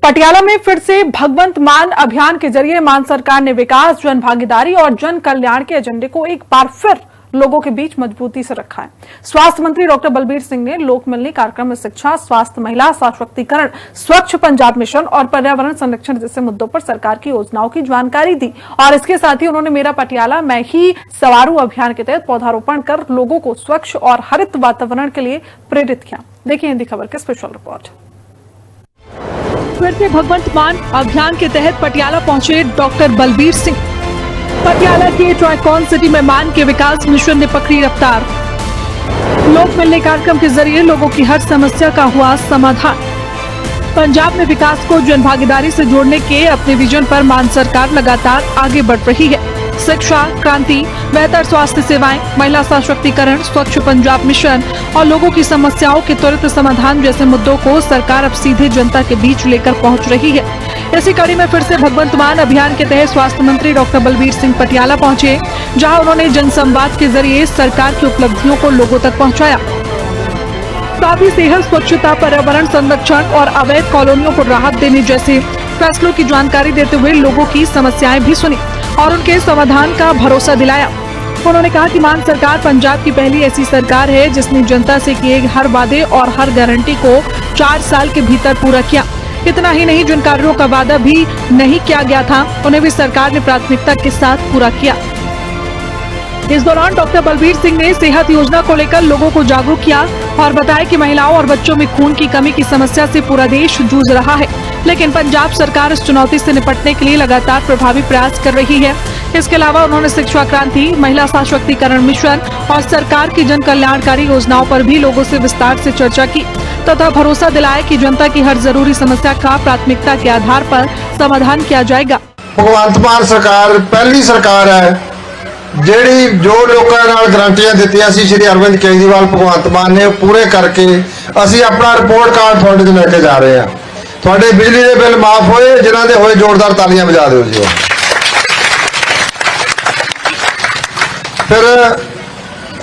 पटियाला में फिर से भगवंत मान अभियान के जरिए मान सरकार ने विकास, जन भागीदारी और जन कल्याण के एजेंडे को एक बार फिर लोगों के बीच मजबूती से रखा है। स्वास्थ्य मंत्री डॉक्टर बलबीर सिंह ने लोक मिलनी कार्यक्रम में शिक्षा, स्वास्थ्य, महिला सशक्तिकरण, स्वच्छ पंजाब मिशन और पर्यावरण संरक्षण जैसे मुद्दों पर सरकार की योजनाओं की जानकारी दी और इसके साथ ही उन्होंने मेरा पटियाला मैं ही सवारू अभियान के तहत पौधारोपण कर लोगों को स्वच्छ और हरित वातावरण के लिए प्रेरित किया। देखिए हिंदी खबर की स्पेशल रिपोर्ट। फिर से भगवंत मान अभियान के तहत पटियाला पहुंचे डॉक्टर बलबीर सिंह। पटियाला के ट्राइकॉन सिटी में मान के विकास मिशन ने पकड़ी रफ्तार। लोक मिलने कार्यक्रम के जरिए लोगों की हर समस्या का हुआ समाधान। पंजाब में विकास को जन भागीदारी से जोड़ने के अपने विजन पर मान सरकार लगातार आगे बढ़ रही है। शिक्षा क्रांति, बेहतर स्वास्थ्य सेवाएं, महिला सशक्तिकरण, स्वच्छ पंजाब मिशन और लोगों की समस्याओं के त्वरित समाधान जैसे मुद्दों को सरकार अब सीधे जनता के बीच लेकर पहुंच रही है। इसी कड़ी में फिर से भगवंत मान अभियान के तहत स्वास्थ्य मंत्री डॉक्टर बलबीर सिंह पटियाला पहुंचे, जहां उन्होंने जनसंवाद के जरिए सरकार की उपलब्धियों को लोगों तक पहुंचाया। साथ ही सेहत, स्वच्छता, पर्यावरण संरक्षण और अवैध कॉलोनियों को राहत देने जैसे फैसलों की जानकारी देते हुए लोगों की समस्याएं भी सुनी और उनके समाधान का भरोसा दिलाया। उन्होंने कहा कि मान सरकार पंजाब की पहली ऐसी सरकार है जिसने जनता से किए हर वादे और हर गारंटी को 4 साल के भीतर पूरा किया। इतना ही नहीं, जिन कार्यों का वादा भी नहीं किया गया था उन्हें भी सरकार ने प्राथमिकता के साथ पूरा किया। इस दौरान डॉक्टर बलबीर सिंह ने सेहत योजना को लेकर लोगों को जागरूक किया और बताया कि महिलाओं और बच्चों में खून की कमी की समस्या से पूरा देश जूझ रहा है, लेकिन पंजाब सरकार इस चुनौती से निपटने के लिए लगातार प्रभावी प्रयास कर रही है। इसके अलावा उन्होंने शिक्षा क्रांति, महिला सशक्तिकरण मिशन और सरकार की जन कल्याणकारी योजनाओं पर भी लोगों से विस्तार से चर्चा की तथा भरोसा दिलाया कि जनता की हर जरूरी समस्या का प्राथमिकता के आधार पर समाधान किया जाएगा। भगवंत मान सरकार पहली सरकार है ਜਿਹੜੀ ਜੋ ਲੋਕਾਂ ਨਾਲ ਗਰੰਟੀਆਂ ਦਿੱਤੀਆਂ ਸੀ ਸ਼੍ਰੀ ਅਰਵਿੰਦ ਕੇਜਰੀਵਾਲ ਭਗਵੰਤ ਮਾਨ ਨੇ ਪੂਰੇ ਕਰਕੇ ਅਸੀਂ ਆਪਣਾ ਰਿਪੋਰਟ ਕਾਰਡ ਤੁਹਾਡੇ ਤੇ ਲੈ ਕੇ ਜਾ ਰਹੇ ਹਾਂ। ਤੁਹਾਡੇ ਬਿਜਲੀ ਦੇ ਬਿੱਲ ਮਾਫ ਹੋਏ, ਜਿਨ੍ਹਾਂ ਦੇ ਹੋਏ ਜ਼ੋਰਦਾਰ ਤਾਲੀਆਂ ਵਜਾ ਦਿਓ ਜੀ। ਫਿਰ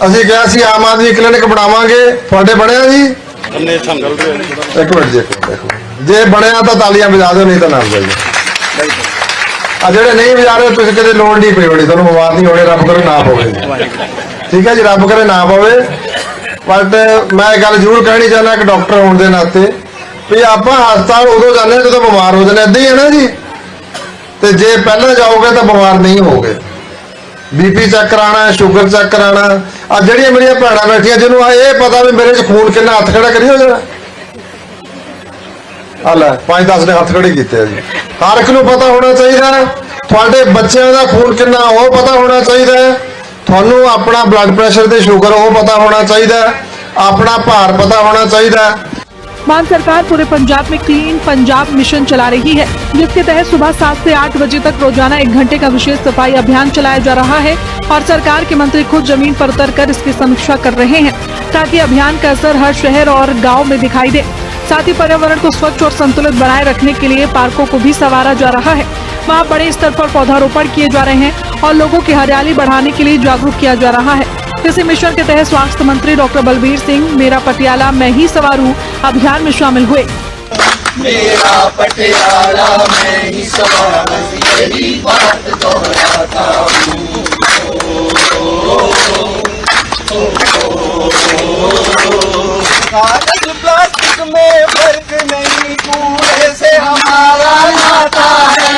ਅਸੀਂ ਕਿਹਾ ਸੀ ਆਮ ਆਦਮੀ ਕਲੀਨਿਕ ਬਣਾਵਾਂਗੇ, ਤੁਹਾਡੇ ਬਣਿਆ ਜੀ? ਇੱਕ ਮਿੰਟ ਦੇਖੋ, ਜੇ ਬਣਿਆ ਤਾਂ ਤਾਲੀਆਂ ਵਜਾ ਦਿਓ, ਨਹੀਂ ਤਾਂ ਨਾ ਵਜਾਈਓ। ਆ ਜਿਹੜੇ ਨਹੀਂ ਵਜਾ ਰਹੇ ਤੁਸੀਂ ਕਿਤੇ ਲੋੜ ਨਹੀਂ ਪਈ ਹੋਣੀ, ਤੁਹਾਨੂੰ ਬਿਮਾਰ ਨਹੀਂ ਹੋਣੇ, ਰੱਬ ਕਰੇ ਨਾ ਪਵੇ। ਠੀਕ ਹੈ ਜੀ, ਰੱਬ ਕਰੇ ਨਾ ਪਵੇ। ਬਟ ਮੈਂ ਗੱਲ ਜ਼ਰੂਰ ਕਹਿਣੀ ਚਾਹੁੰਦਾ ਕਿ ਡਾਕਟਰ ਹੋਣ ਦੇ ਨਾਤੇ ਵੀ ਆਪਾਂ ਹਸਪਤਾਲ ਉਦੋਂ ਜਾਂਦੇ ਹਾਂ ਜਦੋਂ ਬਿਮਾਰ ਹੋ ਜਾਂਦੇ, ਏਦਾਂ ਹੀ ਹੈ ਨਾ ਜੀ। ਤੇ ਜੇ ਪਹਿਲਾਂ ਜਾਓਗੇ ਤਾਂ ਬਿਮਾਰ ਨਹੀਂ ਹੋਗੇ। ਬੀਪੀ ਚੈੱਕ ਕਰਾਉਣਾ, ਸ਼ੂਗਰ ਚੈੱਕ ਕਰਾਉਣਾ। ਆ ਜਿਹੜੀਆਂ ਮੇਰੀਆਂ ਭੈਣਾਂ ਬੈਠੀਆਂ ਜਿਹਨੂੰ ਇਹ ਪਤਾ ਵੀ ਮੇਰੇ 'ਚ ਖੂਨ ਕਿੰਨਾ, ਹੱਥ ਖੜਾ ਕਰੀ ਹੋ ਜਾਣਾ। ਆ ਲੈ 5-10 ਨੇ ਹੱਥ ਖੜੇ ਕੀਤੇ ਆ ਜੀ। ਹਰ ਇੱਕ ਨੂੰ ਪਤਾ ਹੋਣਾ ਚਾਹੀਦਾ ਹੈ। ਤੁਹਾਡੇ ਬੱਚਿਆਂ ਦਾ ਖੂਨ ਕਿੰਨਾ ਉਹ ਪਤਾ ਹੋਣਾ ਚਾਹੀਦਾ ਹੈ। ਤੁਹਾਨੂੰ ਆਪਣਾ ਬਲੱਡ ਪ੍ਰੈਸ਼ਰ ਤੇ ਸ਼ੂਗਰ ਉਹ ਪਤਾ ਹੋਣਾ ਚਾਹੀਦਾ ਹੈ। ਆਪਣਾ ਭਾਰ पता होना चाहिए। मान सरकार पूरे पंजाब में क्लीन पंजाब मिशन चला रही है, जिसके तहत सुबह 7 से 8 बजे तक रोजाना 1 घंटे का विशेष सफाई अभियान चलाया जा रहा है और सरकार के मंत्री खुद जमीन पर उतरकर इसकी समीक्षा कर रहे हैं ताकि अभियान का असर हर शहर और गाँव में दिखाई दे। साथ ही पर्यावरण को स्वच्छ और संतुलित बनाए रखने के लिए पार्कों को भी संवारा जा रहा है। वहाँ बड़े स्तर पर पौधारोपण किए जा रहे हैं और लोगों की हरियाली बढ़ाने के लिए जागरूक किया जा रहा है। इसी मिशन के तहत स्वास्थ्य मंत्री डॉक्टर बलबीर सिंह मेरा पटियाला मैं ही सवारू अभियान में शामिल हुए। मेरा पटियाला मैं ही सवारू, यही बात दोहराता हूँ। कागज प्लास्टिक में फर्क नहीं, कूड़े से हमारा नाता है।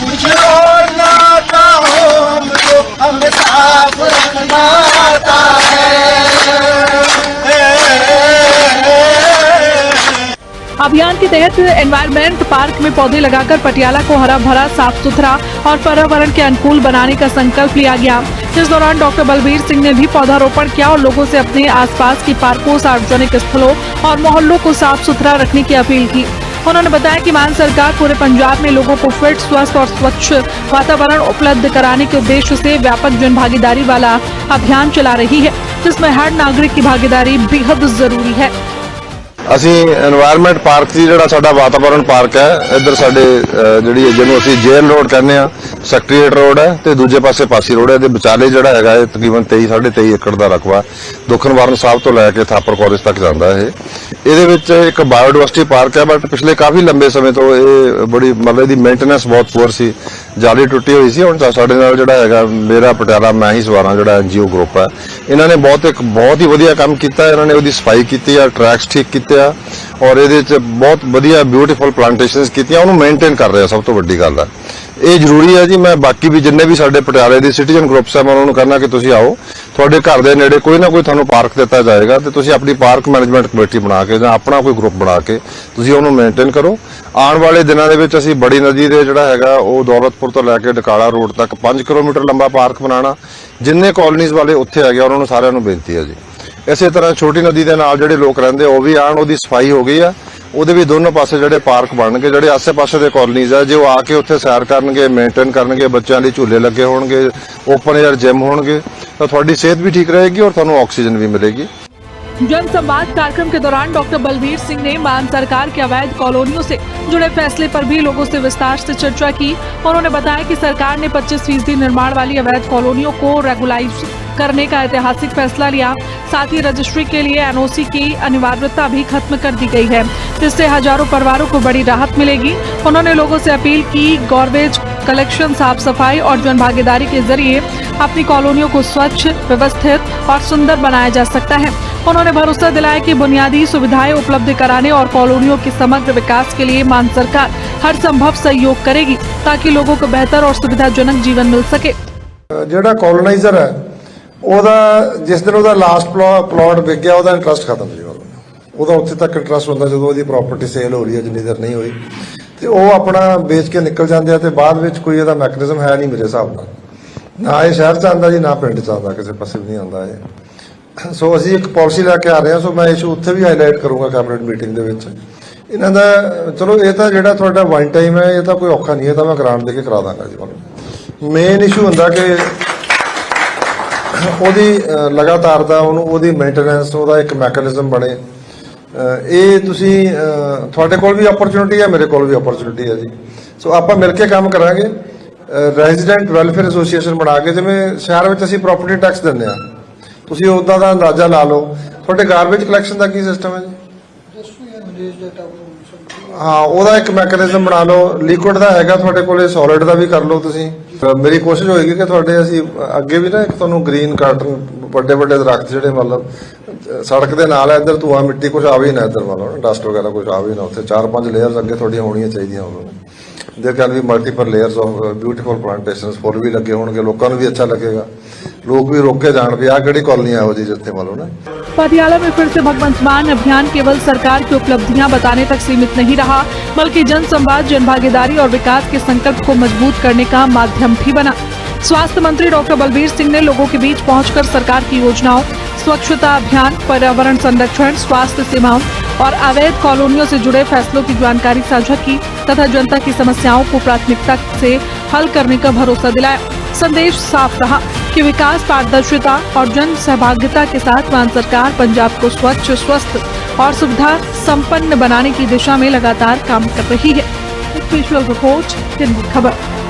कुछ और नाता हो हमको, हमें साफ रखना आता है। अभियान के तहत एनवायरमेंट पार्क में पौधे लगाकर पटियाला को हरा भरा, साफ सुथरा और पर्यावरण के अनुकूल बनाने का संकल्प लिया गया। इस दौरान डॉक्टर बलबीर सिंह ने भी पौधारोपण किया और लोगों से अपने आसपास की पार्कों, सार्वजनिक स्थलों और मोहल्लों को साफ सुथरा रखने की अपील की। उन्होंने बताया कि मान सरकार पूरे पंजाब में लोगों को फिट, स्वस्थ और स्वच्छ वातावरण उपलब्ध कराने के उद्देश्य से व्यापक जन भागीदारी वाला अभियान चला रही है, जिसमें हर नागरिक की भागीदारी बेहद जरूरी है। ਅਸੀਂ এনवायरमेंट ਪਾਰਕ ਸੀ ਜਿਹੜਾ ਸਾਡਾ ਵਾਤਾਵਰਣ ਪਾਰਕ ਹੈ ਇੱਧਰ ਸਾਡੇ ਜਿਹੜੀ ਜਿਹਨੂੰ ਅਸੀਂ ਜੇਲ ਰੋਡ ਕਹਿੰਦੇ ਆ ਸੈਕਟਰੀਏਟ ਰੋਡ ਹੈ ਤੇ ਦੂਜੇ ਪਾਸੇ ਪਾਸੀ ਰੋਡ ਹੈ ਦੇ ਵਿਚਾਲੇ ਜਿਹੜਾ ਹੈਗਾ ਇਹ ਤਕਰੀਬਨ 23 ਏਕੜ ਦਾ ਰਕਬਾ ਦੁਖਨਿਵਾਰਨ ਸਾਹਿਬ ਤੋਂ ਲੈ ਕੇ ਥਾਪਰ ਕਾਲਜ ਤੱਕ ਜਾਂਦਾ ਹੈ ਇਹਦੇ ਵਿੱਚ ਇੱਕ ਬਾਇਓਡਾਇਵਰਸਿਟੀ ਪਾਰਕ ਹੈ ਬਟ ਪਿਛਲੇ ਕਾਫੀ ਲੰਬੇ ਸਮੇਂ ਤੋਂ ਇਹ ਬੜੀ ਮਤਲਬ ਇਹਦੀ ਮੇਨਟੇਨੈਂਸ ਬਹੁਤ ਪੂਰ ਸੀ ਜਾਲੀ ਟੁੱਟੀ ਹੋਈ ਸੀ ਹੁਣ ਸਾਡੇ ਨਾਲ ਜਿਹੜਾ ਹੈਗਾ ਮੇਰਾ ਪਟਿਆਲਾ ਮੈਂ ਹੀ ਸਵਾਰਾਂ ਜਿਹੜਾ ਐਨਜੀਓ ਗਰੁੱਪ ਹੈ ਇਹਨਾਂ ਨੇ ਬਹੁਤ ਹੀ ਵਧੀਆ ਕੰਮ ਕੀਤਾ ਇਹਨਾਂ ਨੇ ਉਹਦੀ ਸਫਾਈ ਕੀਤੀ ਆ ਟਰੈਕਸ ਠੀਕ ਕੀਤੇ ਆ ਔਰ ਇਹਦੇ ਚ ਬਹੁਤ ਵਧੀਆ ਬਿਊਟੀਫੁਲ ਪਲਾਂਟੇਸ਼ਨਸ ਕੀਤੀਆਂ ਉਹਨੂੰ ਮੇਨਟੇਨ ਕਰ ਰਿਹਾ ਸਭ ਤੋਂ ਵੱਡੀ ਗੱਲ ਹੈ ਇਹ ਜ਼ਰੂਰੀ ਹੈ ਜੀ ਮੈਂ ਬਾਕੀ ਵੀ ਜਿੰਨੇ ਵੀ ਸਾਡੇ ਪਟਿਆਲੇ ਦੇ ਸਿਟੀਜ਼ਨ ਗਰੁੱਪਸ ਆ ਮੈਂ ਉਹਨਾਂ ਨੂੰ ਕਹਿਣਾ ਕਿ ਤੁਸੀਂ ਆਓ ਤੁਹਾਡੇ ਘਰ ਦੇ ਨੇੜੇ ਕੋਈ ਨਾ ਕੋਈ ਤੁਹਾਨੂੰ ਪਾਰਕ ਦਿੱਤਾ ਜਾਏਗਾ ਤੇ ਤੁਸੀਂ ਆਪਣੀ ਪਾਰਕ ਮੈਨੇਜਮੈਂਟ ਕਮੇਟੀ ਬਣਾ ਕੇ ਜਾਂ ਆਪਣਾ ਕੋਈ ਗਰੁੱਪ ਬਣਾ ਕੇ ਤੁਸੀਂ ਉਹਨੂੰ ਮੇਨਟੇਨ ਕਰੋ ਆਉਣ ਵਾਲੇ ਦਿਨਾਂ ਦੇ ਵਿੱਚ ਅਸੀਂ ਬੜੀ ਨਦੀ ਦੇ ਜਿਹੜਾ ਹੈਗਾ ਉਹ ਦੌਲਤਪੁਰ ਤੋਂ ਲੈ ਕੇ ਡਕਾਲਾ ਰੋਡ ਤੱਕ 5 ਕਿਲੋਮੀਟਰ ਲੰਬਾ ਪਾਰਕ ਬਣਾਉਣਾ ਜਿੰਨੇ ਕਾਲੋਨੀਜ਼ ਵਾਲੇ ਉੱਥੇ ਹੈਗੇ ਉਹਨਾਂ ਨੂੰ ਸਾਰਿਆਂ ਨੂੰ ਬੇਨਤੀ ਹੈ ਜੀ ਇਸੇ ਤਰ੍ਹਾਂ ਛੋਟੀ ਨਦੀ ਦੇ ਨਾਲ ਜਿਹੜੇ ਲੋਕ ਰਹਿੰਦੇ ਉਹ ਵੀ ਆਣ ਉਹਦੀ ਸਫਾਈ ਹੋ ਗਈ ਆ ਉਹਦੇ ਵੀ ਦੋਨੋਂ ਪਾਸੇ ਜਿਹੜੇ ਪਾਰਕ ਬਣਨਗੇ ਜਿਹੜੇ ਆਸੇ-ਪਾਸੇ ਦੇ ਕਾਲੋਨੀਜ਼ ਆ ਜੇ ਉਹ ਆ ਕੇ ਉੱਥੇ ਸੈਰ ਕਰਨਗੇ ਮੇਨਟੇਨ ਕਰਨਗੇ ਬੱਚਿਆਂ ਲਈ ਝੂਲੇ ਲੱਗੇ ਹੋਣਗੇ ਓਪਨ 에ਅਰ ਜਿਮ ਹੋਣਗੇ ਤਾਂ ਤੁਹਾਡੀ ਸਿਹਤ ਵੀ ਠੀਕ ਰਹੇਗੀ ਔਰ ਤੁਹਾਨੂੰ ਆਕਸੀਜਨ ਵੀ ਮਿਲੇਗੀ जन संवाद कार्यक्रम के दौरान डॉक्टर बलबीर सिंह ने मान सरकार के अवैध कॉलोनियों से जुड़े फैसले पर भी लोगों से विस्तार से चर्चा की। उन्होंने बताया कि सरकार ने 25% निर्माण वाली अवैध कॉलोनियों को रेगुलाइज करने का ऐतिहासिक फैसला लिया। साथ ही रजिस्ट्री के लिए एनओसी की अनिवार्यता भी खत्म कर दी गई है, जिससे हजारों परिवारों को बड़ी राहत मिलेगी। उन्होंने लोगों से अपील की गॉर्बेज कलेक्शन, साफ सफाई और जन भागीदारी के जरिए अपनी कॉलोनियों को स्वच्छ, व्यवस्थित और सुंदर बनाया जा सकता है। उन्होंने भरोसा दिलाया कि बुनियादी सुविधाएं उपलब्ध कराने और कॉलोनियों के समग्र विकास के लिए मान सरकार हर संभव सहयोग करेगी ताकि लोगों को बेहतर और सुविधाजनक जीवन मिल सके। ਜਿਹੜਾ ਕੋਲੋਨਾਈਜ਼ਰ ਹੈ ਉਹਦਾ ਜਿਸ ਦਿਨ ਉਹਦਾ ਲਾਸਟ ਪਲਾਟ ਵਿਕ ਗਿਆ ਉਹਦਾ ਇੰਟਰਸਟ ਖਤਮ ਜੀ ਉਹਦਾ ਉੱਥੇ ਤੱਕ ਇੰਟਰਸਟ ਹੁੰਦਾ ਜਦੋਂ ਉਹਦੀ ਪ੍ਰਾਪਰਟੀ ਸੇਲ ਹੋ ਰਹੀ ਹੈ ਜਿੰਨੀ ਦੇਰ ਨਹੀਂ ਹੋਈ ਤੇ ਉਹ ਆਪਣਾ ਵੇਚ ਕੇ ਨਿਕਲ ਜਾਂਦੇ ਆ ਤੇ ਬਾਅਦ ਵਿੱਚ ਕੋਈ ਇਹਦਾ ਮੈਕੈਨਿਜ਼ਮ ਹੈ ਨਹੀਂ ਮੇਰੇ ਹਿਸਾਬ ਨਾਲ ਨਾ ਇਹ ਸ਼ਹਿਰ ਚ ਆਉਂਦਾ ਜੀ ਨਾ ਪਿੰਡ ਚ ਆਉਂਦਾ ਕਿਸੇ ਪਾਸੇ ਵੀ ਨਹੀਂ ਆਉਂਦਾ ਇਹ ਸੋ ਅਸੀਂ ਇੱਕ ਪਾਲਿਸੀ ਲੈ ਕੇ ਆ ਰਹੇ ਹਾਂ ਸੋ ਮੈਂ ਇਸ਼ੂ ਉੱਥੇ ਵੀ ਹਾਈਲਾਈਟ ਕਰੂੰਗਾ ਕੈਬਨਿਟ ਮੀਟਿੰਗ ਦੇ ਵਿੱਚ ਇਹਨਾਂ ਦਾ ਚਲੋ ਇਹ ਤਾਂ ਜਿਹੜਾ ਤੁਹਾਡਾ ਵਨ ਟਾਈਮ ਹੈ ਇਹ ਤਾਂ ਕੋਈ ਔਖਾ ਨਹੀਂ ਹੈ ਤਾਂ ਮੈਂ ਗ੍ਰਾਂਟ ਦੇ ਕੇ ਕਰਾ ਦਾਂਗਾ ਜੀ ਤੁਹਾਨੂੰ ਮੇਨ ਇਸ਼ੂ ਹੁੰਦਾ ਕਿ ਉਹਦੀ ਲਗਾਤਾਰਤਾ ਉਹਨੂੰ ਉਹਦੀ ਮੇਨਟੇਨੈਂਸ ਉਹਦਾ ਇੱਕ ਮੈਕੈਨਿਜ਼ਮ ਬਣੇ ਇਹ ਤੁਸੀਂ ਤੁਹਾਡੇ ਕੋਲ ਵੀ ਓਪਰਚੁਨਿਟੀ ਹੈ ਮੇਰੇ ਕੋਲ ਵੀ ਓਪਰਚੁਨਿਟੀ ਹੈ ਜੀ ਸੋ ਆਪਾਂ ਮਿਲ ਕੇ ਕੰਮ ਕਰਾਂਗੇ ਰੈਜ਼ੀਡੈਂਟ ਵੈਲਫੇਅਰ ਐਸੋਸੀਏਸ਼ਨ ਬਣਾ ਕੇ ਜਿਵੇਂ ਸ਼ਹਿਰ ਵਿੱਚ ਅਸੀਂ ਪ੍ਰਾਪਰਟੀ ਟੈਕਸ ਦਿੰਦੇ ਆ ਤੁਸੀਂ ਉਹਦਾ ਦਾ ਅੰਦਾਜ਼ਾ ਲਾ ਲਓ ਤੁਹਾਡੇ ਗਾਰਬੇਜ ਕਲੈਕਸ਼ਨ ਦਾ ਕੀ ਸਿਸਟਮ ਹੈ ਜੀ ਹਾਂ ਉਹਦਾ ਇੱਕ ਮੈਕੈਨਿਜ਼ਮ ਬਣਾ ਲਓ ਲਿਕੁਇਡ ਦਾ ਹੈਗਾ ਤੁਹਾਡੇ ਕੋਲੇ ਸੋਲਿਡ ਦਾ ਵੀ ਕਰ ਲਓ ਤੁਸੀਂ ਮੇਰੀ ਕੋਸ਼ਿਸ਼ ਹੋਏਗੀ ਕਿ ਤੁਹਾਡੇ ਅਸੀਂ ਅੱਗੇ ਵੀ ਨਾ ਇੱਕ ਤੁਹਾਨੂੰ ਗ੍ਰੀਨ ਕਾਰਟਨ ਵੱਡੇ ਵੱਡੇ ਦਰਖਤ ਜਿਹੜੇ ਮਤਲਬ ਸੜਕ ਦੇ ਨਾਲ ਹੈ ਇੱਧਰ ਧੂਆ ਮਿੱਟੀ ਕੁਝ ਆਵੇ ਨਾ ਇੱਧਰ ਮਤਲਬ ਡਸਟ ਵਗੈਰਾ ਕੁਝ ਆਵੇ ਨਾ ਉੱਥੇ 4-5 ਲੇਅਰਸ ਅੱਗੇ ਤੁਹਾਡੀਆਂ ਹੋਣੀਆਂ ਚਾਹੀਦੀਆਂ ਉਹਨਾਂ ਨੂੰ there can be multiple layers of beautiful plantations फुल भी लगे होंगे लोगों को भी अच्छा लगेगा लोग भी रोक के जान भी आ किहड़ी कॉलोनी है वो जी जिथे मानो ना। पटियाला में फिर से भगवंत मान अभियान केवल सरकार की उपलब्धियां बताने तक सीमित नहीं रहा बल्कि जन संवाद, जन भागीदारी और विकास के संकल्प को मजबूत करने का माध्यम भी बना। स्वास्थ्य मंत्री डॉक्टर बलबीर सिंह ने लोगों के बीच पहुंचकर सरकार की योजनाओं, स्वच्छता अभियान, पर्यावरण संरक्षण, स्वास्थ्य सेवाओं और अवैध कॉलोनियों से जुड़े फैसलों की जानकारी साझा की तथा जनता की समस्याओं को प्राथमिकता से हल करने का भरोसा दिलाया। संदेश साफ रहा कि विकास, पारदर्शिता और जन सहभागिता के साथ मान सरकार पंजाब को स्वच्छ, स्वस्थ और सुविधा संपन्न बनाने की दिशा में लगातार काम कर रही है। स्पेशल रिपोर्ट, दिन की खबर।